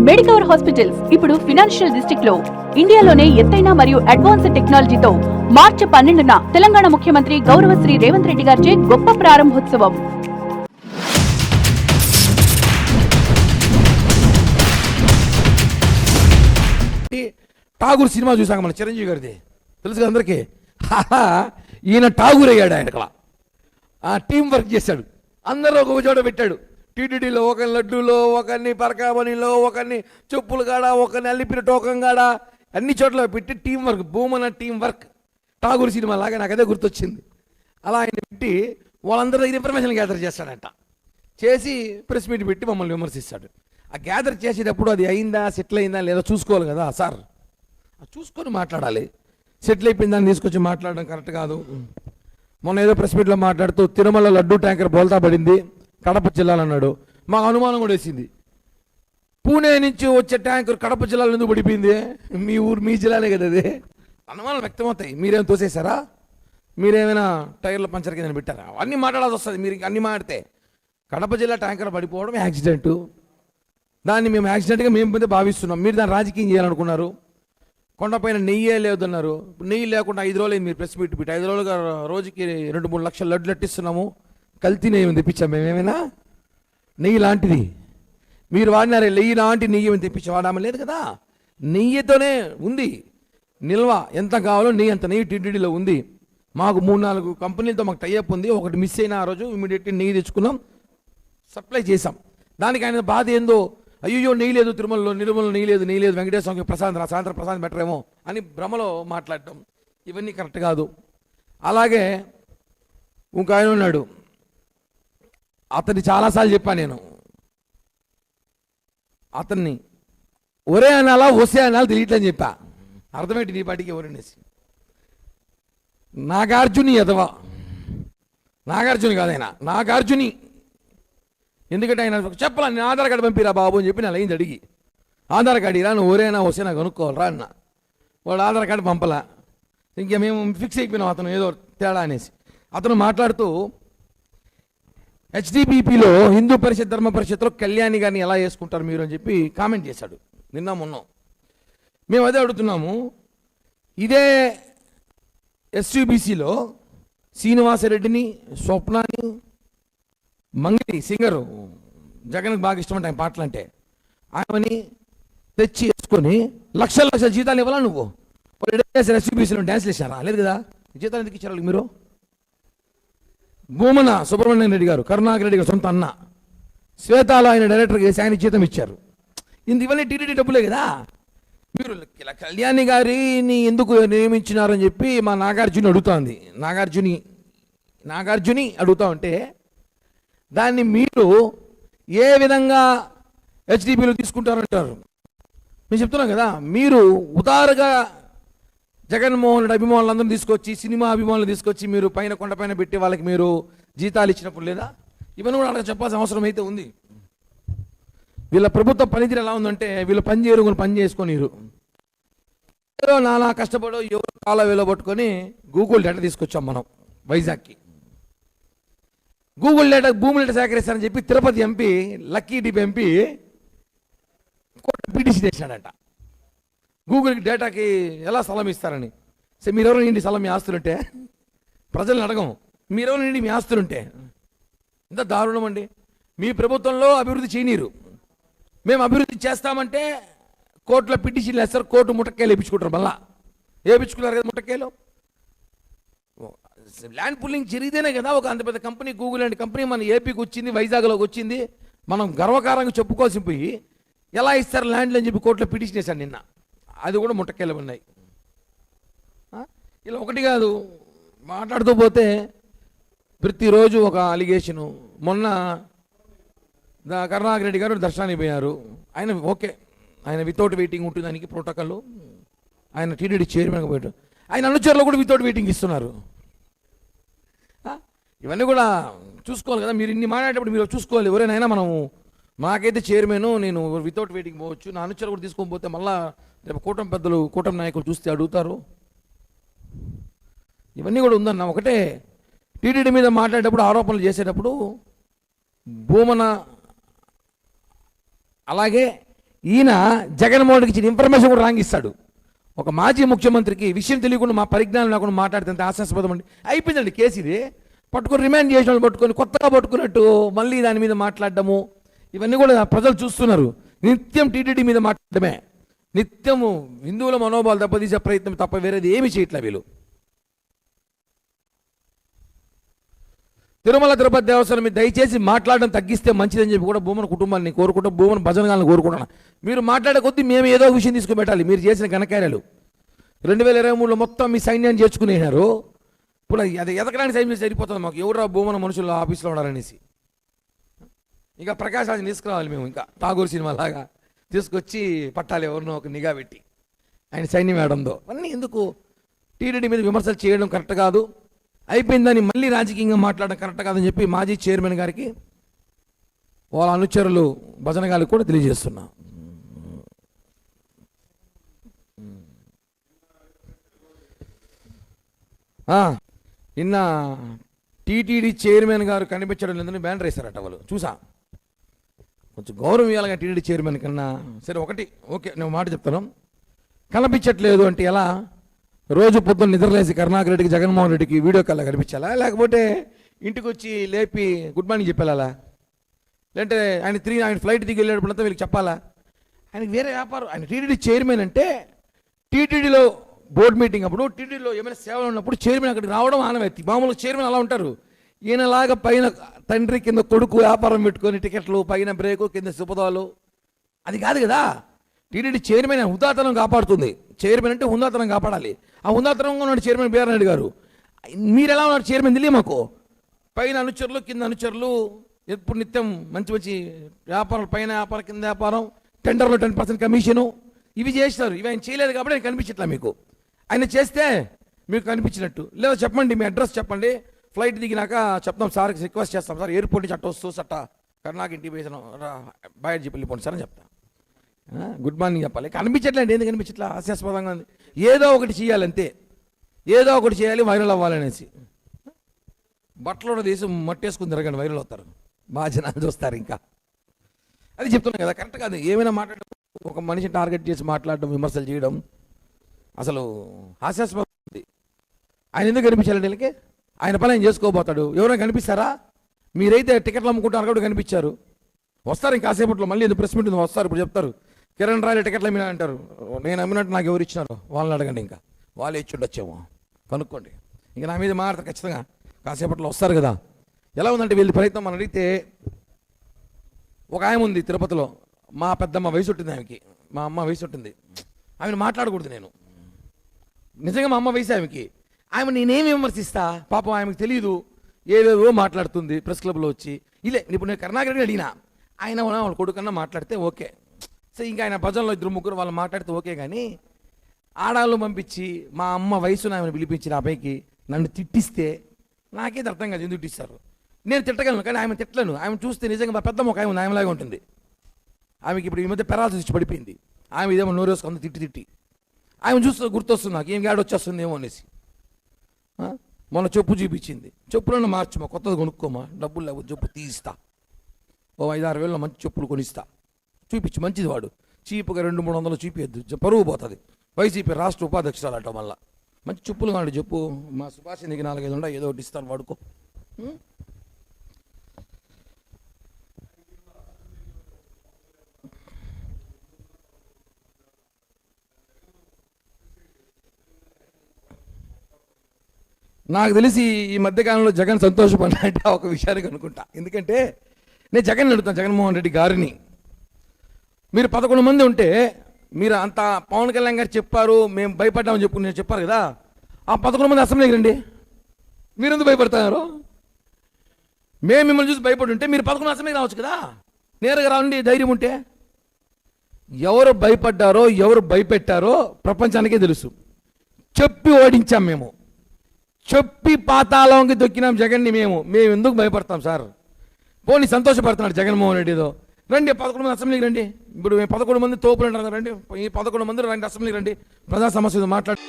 Medicover hospitals ఇప్పుడు financial district లో ఇండియాలోనే ఎత్తైన మరియు అడ్వాన్స్డ్ టెక్నాలజీతో మార్చి 12న తెలంగాణ ముఖ్యమంత్రి గౌరవ శ్రీ రేవంత్ రెడ్డి గారిచే గొప్ప ప్రారంభోత్సవం. ఠాగూర్ సినిమా చూసాక మన చిరంజీవి గారిది తెలుసు అందరికీ. ఈయన ఠాగూర్ అయ్యాడు. ఆయన టీం వర్క్ చేశాడు. అందరూ ఒక చోట పెట్టాడు. టీటీడీలో ఒకరిని లడ్డూలో, ఒకరిని పరకామణిలో, ఒకరిని చెప్పులు కాడ, ఒకరిని అల్లిపిన టోకం కాడ, అన్ని చోట్ల పెట్టి team work, Bhumana team work. Tagore cinema లాగా నాకు అదే గుర్తొచ్చింది. అలా ఆయన పెట్టి వాళ్ళందరూ దగ్గర ఇన్ఫర్మేషన్ గ్యాదర్ చేస్తాడంట. చేసి ప్రెస్ మీట్ పెట్టి మమ్మల్ని విమర్శిస్తాడు. ఆ గ్యాదర్ చేసేటప్పుడు అది అయిందా, సెటిల్ అయిందా లేదా చూసుకోవాలి కదా సార్. చూసుకొని మాట్లాడాలి. సెటిల్ అయిపోయిందని తీసుకొచ్చి మాట్లాడడం కరెక్ట్ కాదు. మొన్న ఏదో ప్రెస్ మీట్లో మాట్లాడుతూ తిరుమల లడ్డూ ట్యాంకర్ బోల్తా పడింది, కడప జిల్లాలో అన్నాడు. మాకు అనుమానం కూడా వేసింది. పూణే నుంచి వచ్చే ట్యాంకర్ కడప జిల్లాలో ఎందుకు పడిపోయింది? మీ ఊరు మీ జిల్లానే కదా అది. అనుమానాలు వ్యక్తమవుతాయి. మీరేం తోసేశారా? మీరేమైనా టైర్ల పంచర్ కింద పెట్టారా? అన్నీ మాట్లాడాల్సి వస్తుంది. మీరు అన్నీ మాట్లాడితే కడప జిల్లా ట్యాంకర్ పడిపోవడం యాక్సిడెంటు. దాన్ని మేము యాక్సిడెంట్గా మేము భావిస్తున్నాం. మీరు దాన్ని రాజకీయం చేయాలనుకున్నారు. కొండపైన నెయ్యే లేదన్నారు. నెయ్యి లేకుండా 5 రోజులు మీరు ప్రెస్ మీట్ పెట్టి 5 రోజులుగా రోజుకి 2-3 లక్షల లడ్లు లట్టిస్తున్నాము. కల్తీ నెయ్యి తెప్పించాం మేమేమైనా? నెయ్యి లాంటిది మీరు వాడినారే, నెయ్యి లాంటి నెయ్యి తెప్పించి వాడామా? లేదు కదా. నెయ్యితోనే ఉంది నిల్వ. ఎంత కావాలో నెయ్యి అంత నెయ్యి టీటీడీలో ఉంది. మాకు 3-4 కంపెనీలతో మాకు టైఅప్ ఉంది. ఒకటి మిస్ అయిన ఆ రోజు ఇమీడియట్గా నెయ్యి తెచ్చుకున్నాం, సప్లై చేసాం. దానికి ఆయన బాధ ఏందో, అయ్యో నెయ్యి లేదు తిరుమలలో, నిర్మలలో నెయ్యి లేదు, వెంకటేశ్వర స్వామికి సాయంత్రం ప్రసాదం బెటరేమో అని భ్రమలో మాట్లాడటం ఇవన్నీ కరెక్ట్ కాదు. అలాగే ఇంకో ఆయన ఉన్నాడు. అతన్ని చాలాసార్లు చెప్పాను నేను. అతన్ని ఒరే అనాలా వసే అనాలి తెలియట్లని చెప్పా. అర్థమేంటి నీ పాటికి ఎవరనేసి. నాగార్జుని ఎదవా. నాగార్జుని కాదైనా, నాగార్జుని. ఎందుకంటే ఆయన చెప్పాల, నేను ఆధార్ కార్డు పంపిరా బాబు అని చెప్పి నేను అయింది అడిగి, ఆధార్ కార్డు ఇరా, నువ్వు ఒరేనా వస్తే నాకు కనుక్కోవాలరా అన్న. వాడు ఆధార్ కార్డు పంపలా. ఇంకా మేము ఫిక్స్ అయిపోయినాం అతను ఏదో తేడా అనేసి. అతను మాట్లాడుతూ హెచ్డిబిపిలో హిందూ పరిషత్ ధర్మ పరిషత్లో కళ్యాణి గారిని ఎలా చేసుకుంటారు మీరు అని చెప్పి కామెంట్ చేశాడు నిన్న మొన్న. మేము అదే అడుగుతున్నాము. ఇదే ఎస్యూబీసీలో శ్రీనివాసరెడ్డిని, స్వప్నాని, మంగళి సింగరు, జగన్కి బాగా ఇష్టం అంటే ఆయన పాటలు అంటే, ఆమెని తెచ్చి వేసుకొని లక్షల జీతాలు ఇవ్వాలా నువ్వు? ఎస్యూబీసీలో డ్యాన్స్లు వేసారా? లేదు కదా. జీతాలు ఎందుకు ఇచ్చారు మీరు? భూమన సుబ్రహ్మణ్యం రెడ్డి గారు, కరుణాకర్ రెడ్డి గారు సొంత అన్న, శ్వేతాల ఆయన డైరెక్టర్గా వేసి ఆయన జీతం ఇచ్చారు. ఇవన్నీ టీటీడీ డబ్బులే కదా. మీరు కళ్యాణి గారిని ఎందుకు నియమించినారని చెప్పి మా నాగార్జుని అడుగుతోంది. నాగార్జుని అడుగుతా ఉంటే దాన్ని మీరు ఏ విధంగా హెచ్డిపిలో తీసుకుంటారంటారు. నేను చెప్తున్నాను కదా, మీరు ఉదారుగా జగన్మోహన్ రెడ్డి అభిమానులందరూ తీసుకొచ్చి, సినిమా అభిమానులు తీసుకొచ్చి మీరు పైన కొండపైన పెట్టి వాళ్ళకి మీరు జీతాలు ఇచ్చినప్పుడు లేదా? ఇవన్నీ కూడా అక్కడ చెప్పాల్సిన అవసరం అయితే ఉంది. వీళ్ళ ప్రభుత్వ పనితీరు ఎలా ఉందంటే, వీళ్ళు పని చేయరు, పని చేసుకొనిరు. ఏదో నానా కష్టపడో ఎవరు కాల వేలో పట్టుకొని గూగుల్ డేటా తీసుకొచ్చాం మనం వైజాగ్కి. గూగుల్ డేటా భూములు డేటా సేకరిస్తారని చెప్పి Tirupati MP lucky dip MP PTC చేశాడట. గూగుల్కి డేటాకి ఎలా స్థలం ఇస్తారని. సరే మీరెవరు నిండి స్థలం మీ ఆస్తులుంటే? ప్రజల్ని అడగం. మీరెవరు నిండి మీ ఆస్తులుంటే? ఎంత దారుణం అండి. మీ ప్రభుత్వంలో అభివృద్ధి చేయనీరు. మేము అభివృద్ధి చేస్తామంటే కోర్టులో పిటిషన్లు వేస్తారు. కోర్టు ముట్టక్కాయలు వేయించుకుంటారు. మళ్ళా వేయించుకున్నారు కదా ముట్టక్కాయలు. ల్యాండ్ పుల్లింగ్ జరిగితేనే కదా ఒక అంత పెద్ద కంపెనీ, గూగుల్ అనే కంపెనీ మన ఏపీకి వచ్చింది, వైజాగ్లోకి వచ్చింది. మనం గర్వకారంగా చెప్పుకోవాల్సి పోయి ఎలా ఇస్తారు ల్యాండ్లు అని చెప్పి కోర్టులో పిటిషన్ వేశాను నిన్న. అది కూడా ముట్టక్కాయలు ఉన్నాయి. ఇలా ఒకటి కాదు, మాట్లాడుతూ పోతే ప్రతిరోజు ఒక అలిగేషను. మొన్న కరుణాకర్ రెడ్డి గారు దర్శనానికి పోయారు. ఆయన ఓకే, ఆయన వితౌట్ వెయిటింగ్ ఉంటుంది దానికి ప్రోటోకాల్. ఆయన టీటీడీ చైర్మన్గా పోయాడు. ఆయన అనుచరులు కూడా వితౌట్ వెయిటింగ్ ఇస్తున్నారు. ఇవన్నీ కూడా చూసుకోవాలి కదా. మీరు ఇన్ని మాట్లాడేటప్పుడు మీరు చూసుకోవాలి. ఎవరైనా మనము, మాకైతే చైర్మన్, నేను వితౌట్ వెయిటింగ్ పోవచ్చు, నా అనుచరులు కూడా తీసుకొని పోతే మళ్ళీ రేపు కూటమి పెద్దలు, కూటమి నాయకులు చూస్తే అడుగుతారు. ఇవన్నీ కూడా ఉందన్న. ఒకటే, టీటీడీ మీద మాట్లాడేటప్పుడు, ఆరోపణలు చేసేటప్పుడు భూమన అలాగే ఈయన జగన్మోహన్ రెడ్డికి ఇచ్చిన ఇన్ఫర్మేషన్ కూడా రాంగ్ ఇస్తాడు. ఒక మాజీ ముఖ్యమంత్రికి విషయం తెలియకుండా మా పరిజ్ఞానం లేకుండా మాట్లాడితే ఆశాస్పదం అండి. అయిపోయిందండి కేసు ఇది. పట్టుకొని రిమాండ్ చేసిన వాళ్ళు పట్టుకొని కొత్తగా పట్టుకున్నట్టు మళ్ళీ దాని మీద మాట్లాడడము ఇవన్నీ కూడా ప్రజలు చూస్తున్నారు. నిత్యం టీటీడీ మీద మాట్లాడడమే, నిత్యము హిందువుల మనోభావాలు దెబ్బతీసే ప్రయత్నం తప్ప వేరేది ఏమి చేయట్లే వీళ్ళు. తిరుమల తిరుపతి దేవస్థానం మీద దయచేసి మాట్లాడడం తగ్గిస్తే మంచిదని చెప్పి కూడా భూమన కుటుంబాన్ని కోరుకుంటాం, భూమన భజనగాలను కోరుకుంటున్నాను. మీరు మాట్లాడే కొద్దీ మేము ఏదో ఒక విషయం తీసుకుని పెట్టాలి. మీరు చేసిన ఘనకార్యాలు 2023లో మొత్తం మీ సైన్యాన్ని చేర్చుకునేనారు. ఇప్పుడు అది ఎదకడానికి సైన్యం సరిపోతుంది మాకు. ఎవరు భూమన మనుషులు ఆఫీస్లో ఉండాలనేసి ఇంకా ప్రకాశ్ రాజుని తీసుకురావాలి మేము. ఇంకా ఠాగూర్ సినిమా లాగా తీసుకొచ్చి పట్టాలి ఎవరినో ఒక నిఘా పెట్టి ఆయన సైన్యం వేయడంతో. అన్నీ ఎందుకు? టీటీడీ మీద విమర్శలు చేయడం కరెక్ట్ కాదు. అయిపోయిందని మళ్ళీ రాజకీయంగా మాట్లాడడం కరెక్ట్ కాదని చెప్పి మాజీ చైర్మన్ గారికి వాళ్ళ అనుచరులు భజన గారికి కూడా తెలియజేస్తున్నా. నిన్న టీటీడీ చైర్మన్ గారు కనిపించడం లేదని బ్యానర్ వేశారట వాళ్ళు. చూసా, కొంచెం గౌరవం ఇవ్వాలిగా టీటీడీ చైర్మన్ కన్నా. సరే ఒకటి ఓకే, నేను మాట చెప్తాను. కనిపించట్లేదు అంటే ఎలా? రోజు పొద్దున్న నిద్రలేసి కరుణాకర్ రెడ్డికి జగన్మోహన్ రెడ్డికి వీడియో కాల్లో కనిపించాలా? లేకపోతే ఇంటికి వచ్చి లేపి గుడ్ మార్నింగ్ చెప్పాలా? లేదంటే ఆయన ఫ్లైట్ దిగి వెళ్ళేటప్పుడంతా వీళ్ళకి చెప్పాలా? ఆయనకి వేరే వ్యాపారం. ఆయన టీటీడీ చైర్మన్ అంటే టీటీడీలో బోర్డు మీటింగ్ అప్పుడు, టీటీడీలో ఏమైనా సేవలు ఉన్నప్పుడు చైర్మన్ అక్కడికి రావడం ఆనవాయితీ. మామూలుగా చైర్మన్ అలా ఉంటారు. ఈయనలాగా పైన తండ్రి కింద కొడుకు వ్యాపారం పెట్టుకొని టికెట్లు, పైన బ్రేకు, కింద సుపదాలు, అది కాదు కదా. టీటీడీ చైర్మన్ హుందాతనం కాపాడుతుంది. చైర్మన్ అంటే హుందాతనం కాపాడాలి. ఆ హుందాతనంగా ఉన్నాడు చైర్మన్ బిఆర్ నాయుడు గారు. మీరు ఎలా ఉన్నాడు చైర్మన్ తెలియ మాకు. పైన అనుచరులు, కింద అనుచరులు, ఎప్పుడు నిత్యం మంచి మంచి వ్యాపారాలు, పైన వ్యాపారం, కింద వ్యాపారం, టెండర్లో 10% కమిషను, ఇవి చేస్తారు. ఇవి ఆయన చేయలేదు కాబట్టి ఆయన కనిపించట్లా మీకు. ఆయన చేస్తే మీకు కనిపించినట్టు. లేదా చెప్పండి, మీ అడ్రస్ చెప్పండి, ఫ్లైట్ దిగినాక చెప్తాం సార్కి రిక్వెస్ట్ చేస్తాం, సార్ ఎయిర్పోర్ట్ నుంచి అట్ట వస్తూ సట్ట కర్ణాకి ఇంటికి పోయిన బయట చెప్పి వెళ్ళిపోండి సార్ అని చెప్తాను. గుడ్ మార్నింగ్ చెప్పాలి. కనిపించట్లేదు. ఎందుకు కనిపించట్లా? హాస్యాస్పదంగా ఉంది. ఏదో ఒకటి చేయాలి అంతే, ఏదో ఒకటి చేయాలి, వైరల్ అవ్వాలనేసి. బట్టలు తీసి మట్టేసుకుని తిరగండి, వైరల్ అవుతారు, బాగా జనాలు చూస్తారు. ఇంకా అది చెప్తున్నాం కదా, కరెక్ట్ కాదు. ఏమైనా మాట్లాడడం, ఒక మనిషిని టార్గెట్ చేసి మాట్లాడడం, విమర్శలు చేయడం అసలు హాస్యాస్పదం ఉంది. ఆయన ఎందుకు కనిపించాలండి వీళ్ళకి? ఆయన పని ఆయన చేసుకోబోతాడు. ఎవరైనా కనిపిస్తారా? మీరైతే టికెట్లు అమ్ముకుంటారు కాబట్టి కనిపించారు. వస్తారు ఇంకా కాసేపట్లో, మళ్ళీ ఎందుకు ప్రెస్ మీట్ వస్తారు. ఇప్పుడు చెప్తారు కిరణ్ రాయలు టికెట్లు అమ్మినా అంటారు. నేను అమ్మినట్టు నాకు ఎవరు ఇచ్చినారు వాళ్ళని అడగండి. ఇంకా వాళ్ళే ఇచ్చి ఉండొచ్చేమో కనుక్కోండి. ఇంకా నా మీద మాట్లాడతారు ఖచ్చితంగా. కాసేపట్లో వస్తారు కదా. ఎలా ఉందంటే వీళ్ళ ప్రయత్నం మనం అడిగితే, ఒక ఆయన ఉంది తిరుపతిలో, మా పెద్దమ్మ వయసు ఉంటుంది ఆమెకి, మా అమ్మ వయసు ఉంటుంది. ఆమెను మాట్లాడకూడదు నేను, నిజంగా మా అమ్మ వయసు ఆమెకి. ఆమె నేనేమి విమర్శిస్తా? పాపం ఆమెకు తెలియదు, ఏవేవో మాట్లాడుతుంది ప్రెస్ క్లబ్లో వచ్చి. ఇలే ఇప్పుడు నేను కరుణాకర్ రెడ్డి అడిగినా, ఆయన వాళ్ళ కొడుకన్నా మాట్లాడితే ఓకే. సో ఇంకా ఆయన భజనలో 2-3 వాళ్ళు మాట్లాడితే ఓకే. కానీ ఆడాళ్ళు పంపించి మా అమ్మ వయసును ఆమెను పిలిపించిన అబ్బాయికి నన్ను తిట్టిస్తే నాకేది అర్థం కాదు, ఎందుకు తిట్టిస్తారు. నేను తిట్టగలను కానీ ఆమె తిట్టలేను. ఆమె చూస్తే నిజంగా మా పెద్దమ్మ ఒక ఆమె ఆమెలాగా ఉంటుంది. ఆమెకి ఇప్పుడు ఈ మధ్య పెరాలసిస్ వచ్చి పడిపోయింది. ఆమె ఇదేమో నోరు వేసుకుంది తిట్టి. ఆమె చూస్తూ గుర్తొస్తుంది నాకు, ఏం గాడి వచ్చేస్తుందేమో అనేసి. మొన్న చెప్పు చూపించింది. చెప్పులను మార్చమా, కొత్తది కొనుక్కోమా, డబ్బులు లేవు, చెప్పు తీస్తా, ఓ 5-6 వేలలో మంచి చెప్పులు కొనిస్తా, చూపించు. మంచిది వాడు, చీపుగా 200-300 చూపించద్దు, పరువు పోతుంది. వైసీపీ రాష్ట్ర ఉపాధ్యక్షురాలు అట. మళ్ళా మంచి చెప్పులు కాదు చెప్పు. మా సుభాష్ నీకు 4-5 ఉండా, ఏదో ఒకటి ఇస్తాను వాడుకో. నాకు తెలిసి ఈ మధ్యకాలంలో జగన్ సంతోషపడినట్టు ఒక విషయానికి అనుకుంటా. ఎందుకంటే నేను జగన్ అడుగుతాను, జగన్మోహన్ రెడ్డి గారిని, మీరు 11 మంది ఉంటే, మీరు అంత పవన్ కళ్యాణ్ గారు చెప్పారు మేము భయపడ్డామని చెప్పు నేను చెప్పారు కదా, ఆ 11 మంది అసెంబ్లీకి రండి. మీరెందుకు భయపడతారు? మేము మిమ్మల్ని చూసి భయపడి ఉంటే మీరు 11 అసెంబ్లీకి రావచ్చు కదా, నేరుగా రావండి ధైర్యం ఉంటే. ఎవరు భయపడ్డారో ఎవరు భయపెట్టారో ప్రపంచానికే తెలుసు. చెప్పి ఓడించాం మేము, చెప్పి పాతాళంకి దొక్కినాం జగన్ని. మేము ఎందుకు భయపడతాం సార్? పోనీ సంతోషపడుతున్నాడు జగన్మోహన్ రెడ్డితో. రండి 11 మంది అసెంబ్లీకి రండి. ఇప్పుడు మేము 11 మంది తోపులు అంటారు, రండి, ఈ 11 మంది రండి అసెంబ్లీకి రండి, ప్రజా సమస్యలు మాట్లాడు.